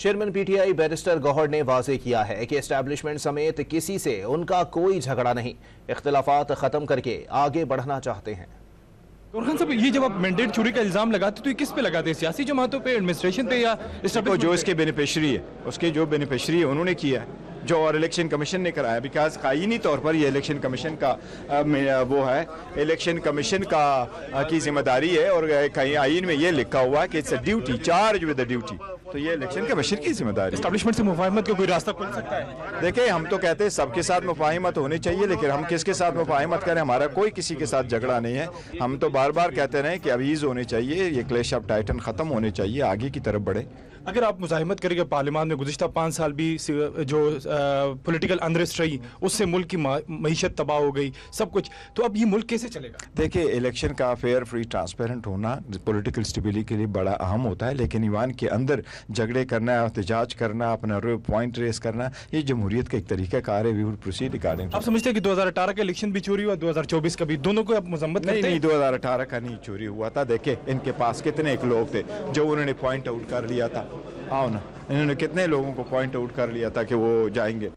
Chairman P T I barrister Gohar نے واضح کیا ہے کہ اسٹیبلشمنٹ سمیت کسی سے ان کا کوئی جھگڑا نہیں، اختلافات ختم کر کے آگے بڑھنا چاہتے ہیں۔ گوہر خان صاحب، یہ جب آپ مینڈیٹ چوری کا الزام لگاتے تو یہ کس پہ لگاتے ہیں؟ سیاسی جماعتوں پہ، ایڈمنسٹریشن پہ، یا جو اس کے بینیفیشری ہے، اس کے جو بینیفیشری ہے انہوں نے کیا ہے، جو اور الیکشن کمیشن نے کرایا، بیکاز آئینی طور پر یہ الیکشن کمیشن کا وہ ہے، الیکشن کمیشن کی ذمہ داری ہے، اور کہیں آئین میں یہ لکھا ہوا ہے کہ it's a duty, charge with a duty, تو یہ الیکشن کمیشن کی ذمہ داری ہے۔ اسٹیبلشمنٹ سے مفاہمت کا کوئی راستہ کھل سکتا ہے؟ دیکھیں، ہم تو کہتے ہیں سب کے ساتھ مفاہمت ہونی چاہیے، لیکن ہم کس کے ساتھ مفاہمت کریں؟ ہمارا کوئی کسی کے ساتھ جھگڑا نہیں ہے۔ ہم تو بار بار کہتے رہے کہ ابیز ہونے چاہیے، یہ کلیش آف ٹائٹن ختم ہونے چاہیے، آگے کی طرف بڑھے۔ اگر آپ مزاحمت کریں گے پارلیمان میں گزشتہ 5 سال بھی جو پولیٹیکل انریسٹ رہی، اس سے ملک کی معیشت تباہ ہو گئی، سب کچھ، تو اب یہ ملک کیسے چلے گا؟ دیکھیں، الیکشن کا فیئر، فری، ٹرانسپیرنٹ ہونا پولیٹیکل اسٹیبلٹی کے لیے بڑا اہم ہوتا ہے، لیکن ایوان کے اندر جھگڑے کرنا، احتجاج کرنا، اپنا پوائنٹ ریز کرنا، یہ جمہوریت کا ایک طریقہ کار ہے۔ وی ول پروسیڈ اکارڈنگ۔ آپ سمجھتے ہیں کہ 2018 کا الیکشن بھی چوری ہوا، 2024 کا بھی، دونوں کو آپ مذمت کرتے ہیں؟ نہیں، 2018 کا نہیں چوری ہوا تھا۔ دیکھیں، ان کے پاس کتنے ایک لوگ تھے جو انہوں نے پوائنٹ آؤٹ کر لیا تھا، انہوں نے کتنے لوگوں کو پوائنٹ آؤٹ کر لیا تھا کہ وہ جائیں گے۔